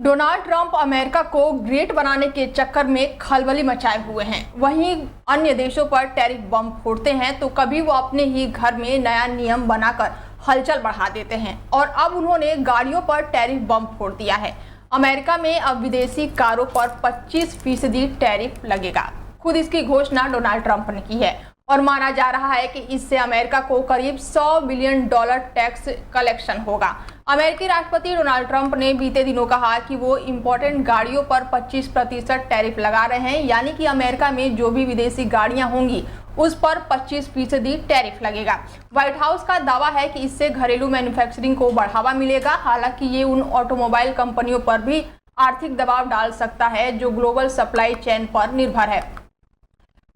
Donald Trump America को great बनाने के चक्कर में खलबली मचाए हुए हैं। वहीं अन्य देशों पर टैरिफ बम फोड़ते हैं तो कभी वो अपने ही घर में नया नियम बनाकर हलचल बढ़ा देते हैं और अब उन्होंने गाड़ियों पर टैरिफ बम फोड़ दिया है। अमेरिका में अब विदेशी कारों पर 25% टैरिफ लगेगा। खुद इसकी घोषणा डोनाल्ड ट्रंप ने की है और माना जा रहा है कि इससे अमेरिका को करीब $100 बिलियन टैक्स कलेक्शन होगा। अमेरिकी राष्ट्रपति डोनाल्ड ट्रंप ने बीते दिनों कहा कि वो इंपोर्टेड गाड़ियों पर 25% टैरिफ लगा रहे हैं, यानी कि अमेरिका में जो भी विदेशी गाड़ियां होंगी उस पर 25% टैरिफ लगेगा। व्हाइट हाउस का दावा है कि इससे घरेलू मैन्युफैक्चरिंग को बढ़ावा मिलेगा। हालांकि ये उन ऑटोमोबाइल कंपनियों पर भी आर्थिक दबाव डाल सकता है जो ग्लोबल सप्लाई चेन पर निर्भर है।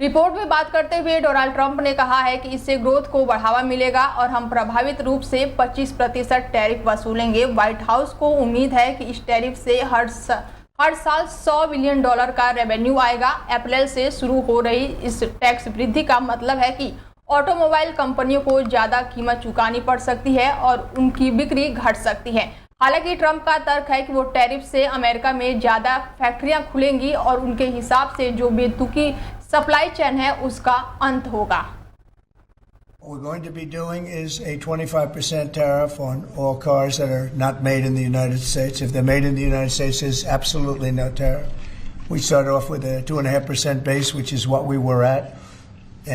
रिपोर्ट में बात करते हुए डोनाल्ड ट्रंप ने कहा है कि इससे ग्रोथ को बढ़ावा मिलेगा और हम प्रभावित रूप से 25% टैरिफ वसूलेंगे। व्हाइट हाउस को उम्मीद है कि इस टैरिफ से हर साल $100 बिलियन का रेवेन्यू आएगा। अप्रैल से शुरू हो रही इस टैक्स वृद्धि का मतलब है कि ऑटोमोबाइल कंपनियों को ज्यादा कीमत चुकानी पड़ सकती है और उनकी बिक्री घट सकती है। हालांकि ट्रंप का तर्क है कि वो टैरिफ से अमेरिका में ज्यादा फैक्ट्रियां खुलेंगी और उनके हिसाब से जो बेतुकी सप्लाई चेन है उसका अंत होगा। What we're going to be doing is a 25% tariff on all cars that are not made in the United States. If they're made in the United States, there's absolutely no tariff. We start off with a 2.5% base, which is what we were at,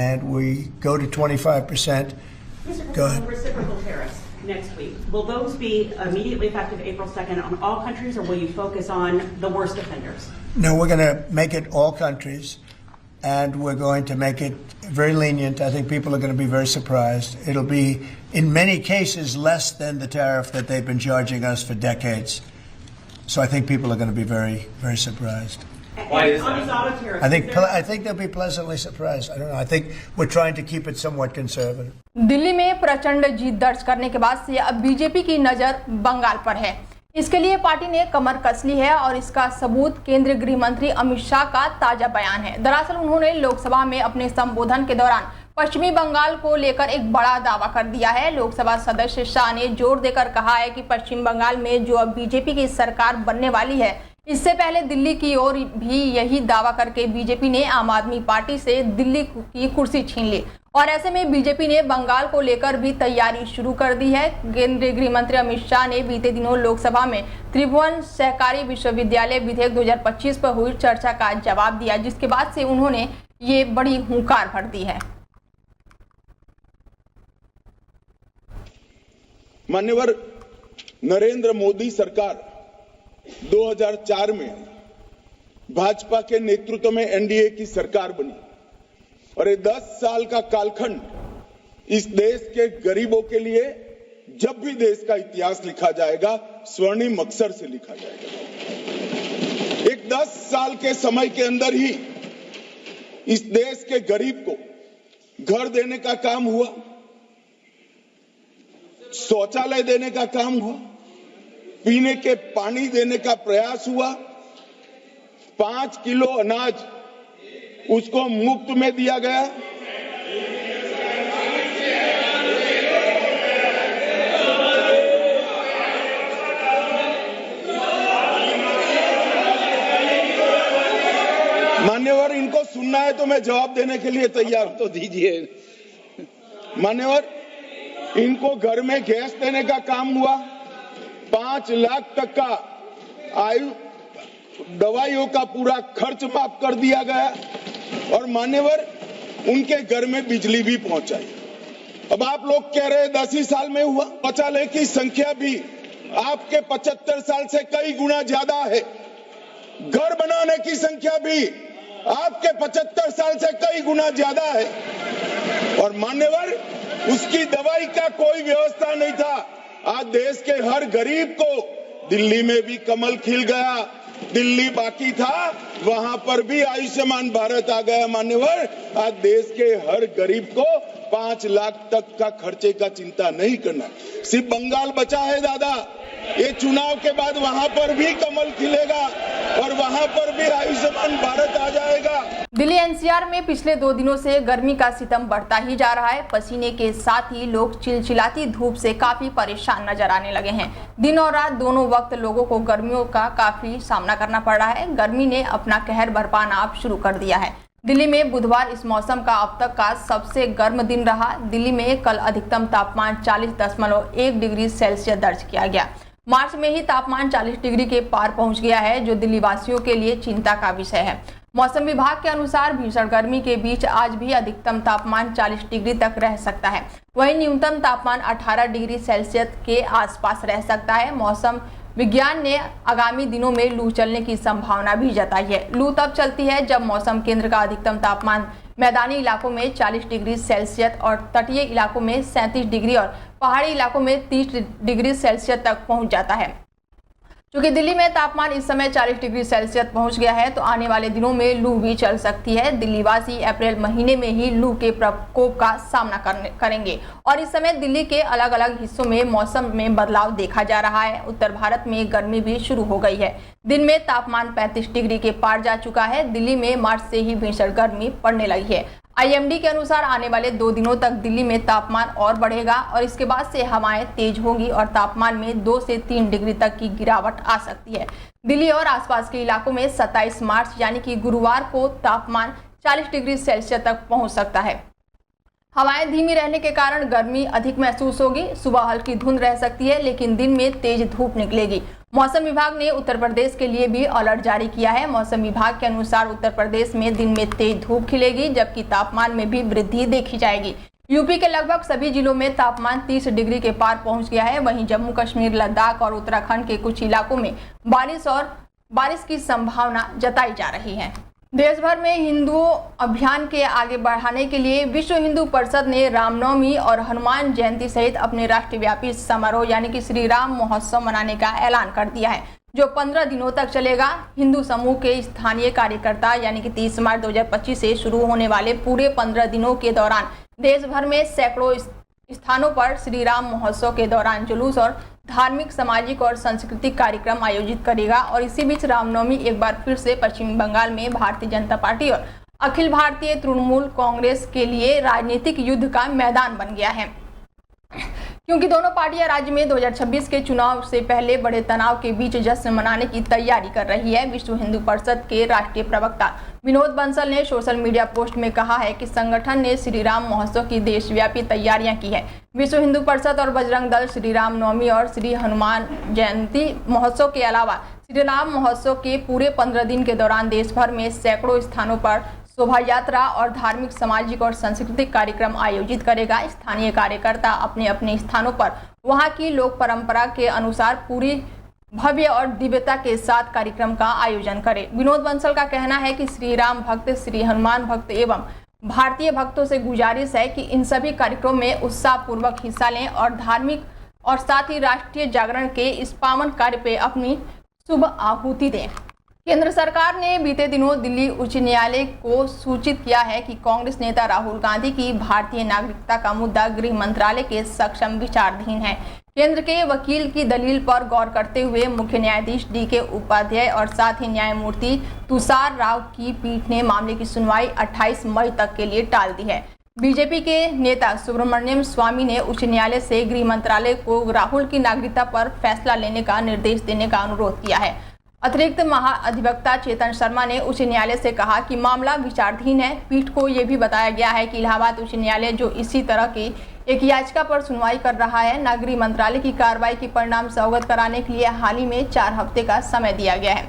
and we go to 25%. Go ahead. Reciprocal tariffs next week. Will those be immediately effective April 2nd on all countries, or will you focus on the worst offenders? No, we're going to make it all countries, and we're going to make it very lenient. I think people are going to be very surprised. It'll be, in many cases, less than the tariff that they've been charging us for decades. So I think people are going to be very, very surprised. Why is that? On these auto tariffs, I think they'll be pleasantly surprised. I don't know. I think we're trying to keep it somewhat conservative. Delhi में प्रचंड जीत दर्ज करने के बाद से अब BJP की नजर बंगाल पर है। इसके लिए पार्टी ने कमर कस ली है और इसका सबूत केंद्रीय गृह मंत्री अमित शाह का ताजा बयान है। दरअसल उन्होंने लोकसभा में अपने संबोधन के दौरान पश्चिमी बंगाल को लेकर एक बड़ा दावा कर दिया है। लोकसभा सदस्य शाह ने जोर देकर कहा है कि पश्चिम बंगाल में जो अब बीजेपी की सरकार बनने वाली है, इससे पहले दिल्ली की ओर भी यही दावा करके बीजेपी ने आम आदमी पार्टी से दिल्ली की कुर्सी छीन ली और ऐसे में बीजेपी ने बंगाल को लेकर भी तैयारी शुरू कर दी है। केंद्रीय गृह मंत्री अमित शाह ने बीते दिनों लोकसभा में त्रिभुवन सहकारी विश्वविद्यालय विधेयक 2025 पर हुई चर्चा का जवाब दिया, जिसके बाद से उन्होंने ये बड़ी हुंकार भर दी है। मान्यवर नरेंद्र मोदी सरकार 2004 में भाजपा के नेतृत्व में एनडीए की सरकार बनी और ये 10 साल का कालखंड इस देश के गरीबों के लिए जब भी देश का इतिहास लिखा जाएगा स्वर्णिम अक्षर से लिखा जाएगा। एक 10 साल के समय के अंदर ही इस देश के गरीब को घर देने का काम हुआ, शौचालय देने का काम हुआ, पीने के पानी देने का प्रयास हुआ, 5 किलो अनाज उसको मुफ्त में दिया गया। मान्यवर, इनको सुनना है तो मैं जवाब देने के लिए तैयार, तो दीजिए। मान्यवर, इनको घर में गैस देने का काम हुआ, 5 लाख तक का आयु दवाइयों का पूरा खर्च माफ कर दिया गया और मान्यवर उनके घर में बिजली भी पहुंचाई। अब आप लोग कह रहे 10 ही साल में हुआ। शौचालय की संख्या भी आपके 75 साल से कई गुना ज्यादा है। घर बनाने की संख्या भी आपके 75 साल से कई गुना ज्यादा है और मान्यवर उसकी दवाई का कोई व्यवस्था नहीं था। आज देश के हर गरीब को, दिल्ली में भी कमल खिल गया, दिल्ली बाकी था वहां पर भी आयुष्मान भारत आ गया। मान्यवर, आज देश के हर गरीब को 5 लाख तक का खर्चे का चिंता नहीं करना। सिर्फ बंगाल बचा है दादा, ये चुनाव के बाद वहां पर भी कमल खिलेगा और वहां पर भी आयुष्मान भारत आ जाएगा। दिल्ली एनसीआर में पिछले 2 दिनों से गर्मी का सितम बढ़ता ही जा रहा है। पसीने के साथ ही लोग चिलचिलाती धूप से काफी परेशान नजर आने लगे हैं। दिन और रात दोनों वक्त लोगों को गर्मियों का काफी सामना करना पड़ रहा है। गर्मी ने अपना कहर बरपाना अब शुरू कर दिया है। दिल्ली में बुधवार इस मौसम का अब तक का सबसे गर्म दिन रहा। दिल्ली में कल अधिकतम तापमान 40.1 डिग्री सेल्सियस दर्ज किया गया। मार्च में ही तापमान 40 डिग्री के पार पहुंच गया है, जो दिल्ली वासियों के लिए चिंता का विषय है। मौसम विभाग के अनुसार भीषण गर्मी के बीच आज भी अधिकतम तापमान 40 डिग्री तक रह सकता है। वहीं न्यूनतम तापमान 18 डिग्री सेल्सियस के आसपास रह सकता है। मौसम विज्ञान ने आगामी दिनों में लू चलने की संभावना भी जताई है। लू तब चलती है जब मौसम केंद्र का अधिकतम तापमान मैदानी इलाकों में 40 डिग्री सेल्सियस और तटीय इलाकों में 37 डिग्री और पहाड़ी इलाकों में 30 डिग्री सेल्सियस तक पहुंच जाता है। चूंकि दिल्ली में तापमान इस समय 40 डिग्री सेल्सियस पहुंच गया है, तो आने वाले दिनों में लू भी चल सकती है। दिल्ली वासी अप्रैल महीने में ही लू के प्रकोप का सामना करेंगे और इस समय दिल्ली के अलग अलग हिस्सों में मौसम में बदलाव देखा जा रहा है। उत्तर भारत में गर्मी भी शुरू हो गई है। दिन में तापमान 35 डिग्री के पार जा चुका है। दिल्ली में मार्च से ही भीषण गर्मी पड़ने लगी है। आईएमडी के अनुसार आने वाले 2 दिनों तक दिल्ली में तापमान और बढ़ेगा और इसके बाद से हवाएं तेज होंगी और तापमान में 2 से 3 डिग्री तक की गिरावट आ सकती है। दिल्ली और आसपास के इलाकों में 27 मार्च यानी कि गुरुवार को तापमान 40 डिग्री सेल्सियस तक पहुंच सकता है। हवाएं धीमी रहने के कारण गर्मी अधिक महसूस होगी। सुबह हल्की धुंध रह सकती है, लेकिन दिन में तेज धूप निकलेगी। मौसम विभाग ने उत्तर प्रदेश के लिए भी अलर्ट जारी किया है। मौसम विभाग के अनुसार उत्तर प्रदेश में दिन में तेज धूप खिलेगी, जबकि तापमान में भी वृद्धि देखी जाएगी। यूपी के लगभग सभी जिलों में तापमान 30 डिग्री के पार पहुंच गया है। वहीं जम्मू कश्मीर, लद्दाख और उत्तराखंड के कुछ इलाकों में बारिश की संभावना जताई जा रही है। देश भर में हिंदुओं अभियान के आगे बढ़ाने के लिए विश्व हिंदू परिषद ने रामनवमी और हनुमान जयंती सहित अपने राष्ट्रव्यापी समारोह यानी कि श्री राम महोत्सव मनाने का ऐलान कर दिया है, जो 15 दिनों तक चलेगा। हिंदू समूह के स्थानीय कार्यकर्ता यानी कि 30 मार्च 2025 से शुरू होने वाले पूरे 15 दिनों के दौरान देश भर में सैकड़ों स्थानों पर श्री राम महोत्सव के दौरान जुलूस और धार्मिक, सामाजिक और सांस्कृतिक कार्यक्रम आयोजित करेगा। और इसी बीच रामनवमी एक बार फिर से पश्चिम बंगाल में भारतीय जनता पार्टी और अखिल भारतीय तृणमूल कांग्रेस के लिए राजनीतिक युद्ध का मैदान बन गया है, क्योंकि दोनों पार्टियां राज्य में 2026 के चुनाव से पहले बड़े तनाव के बीच जश्न मनाने की तैयारी कर रही है। विश्व हिंदू परिषद के राष्ट्रीय प्रवक्ता विनोद बंसल ने सोशल मीडिया पोस्ट में कहा है कि संगठन ने श्री राम महोत्सव की देशव्यापी तैयारियां की है। विश्व हिंदू परिषद और बजरंग दल श्री राम नवमी और श्री हनुमान जयंती महोत्सव के अलावा श्री राम महोत्सव के पूरे 15 दिन के दौरान देश भर में सैकड़ों स्थानों पर शोभा यात्रा और धार्मिक, सामाजिक और सांस्कृतिक कार्यक्रम आयोजित करेगा। स्थानीय कार्यकर्ता अपने अपने स्थानों पर वहां की लोक परंपरा के अनुसार पूरी भव्य और दिव्यता के साथ कार्यक्रम का आयोजन करें। विनोद बंसल का कहना है कि श्री राम भक्त, श्री हनुमान भक्त एवं भारतीय भक्तों से गुजारिश है कि इन सभी कार्यक्रमों में उत्साहपूर्वक हिस्सा लें और धार्मिक और साथ ही राष्ट्रीय जागरण के इस पावन कार्य पे अपनी शुभ आहुति दें। केंद्र सरकार ने बीते दिनों दिल्ली उच्च न्यायालय को सूचित किया है कि कांग्रेस नेता राहुल गांधी की भारतीय नागरिकता का मुद्दा गृह मंत्रालय के सक्षम विचाराधीन है। केंद्र के वकील की दलील पर गौर करते हुए मुख्य न्यायाधीश DK उपाध्याय और साथ ही न्यायमूर्ति तुषार राव की पीठ ने मामले की सुनवाई 28 मई तक के लिए टाल दी है। बीजेपी के नेता सुब्रमण्यम स्वामी ने उच्च न्यायालय से गृह मंत्रालय को राहुल की नागरिकता पर फैसला लेने का निर्देश देने का अनुरोध किया है। अतिरिक्त महाअधिवक्ता चेतन शर्मा ने उच्च न्यायालय से कहा कि मामला विचाराधीन है। पीठ को यह भी बताया गया है कि इलाहाबाद उच्च न्यायालय जो इसी तरह की एक याचिका पर सुनवाई कर रहा है, गृह मंत्रालय की कार्रवाई के परिणाम से अवगत कराने के लिए हाल ही में 4 हफ्ते का समय दिया गया है।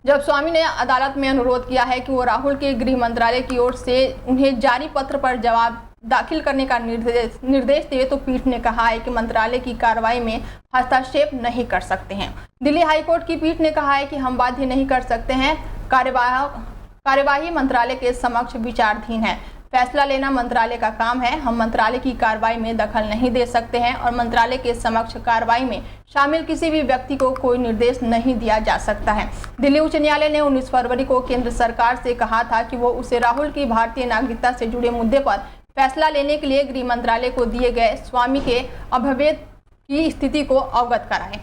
जब स्वामी ने अदालत में अनुरोध किया है कि वो राहुल के गृह मंत्रालय की ओर से उन्हें जारी पत्र पर जवाब दाखिल करने का निर्देश दिए, तो पीठ ने कहा है कि मंत्रालय की कार्रवाई में हस्तक्षेप नहीं कर सकते हैं। दिल्ली हाईकोर्ट की पीठ ने कहा है कि हम बाध्य नहीं कर सकते हैं। कार्यवाही मंत्रालय के समक्ष विचाराधीन है। फैसला लेना मंत्रालय का काम है। हम मंत्रालय की कार्रवाई में दखल नहीं दे सकते हैं और मंत्रालय के समक्ष कार्रवाई में शामिल किसी भी व्यक्ति को कोई निर्देश नहीं दिया जा सकता है। दिल्ली उच्च न्यायालय ने 19 फरवरी को केंद्र सरकार से कहा था कि वो उसे राहुल की भारतीय नागरिकता से जुड़े मुद्दे पर फैसला लेने के लिए गृह मंत्रालय को दिए गए स्वामी के अभ्यवेत की स्थिति को अवगत कराएं।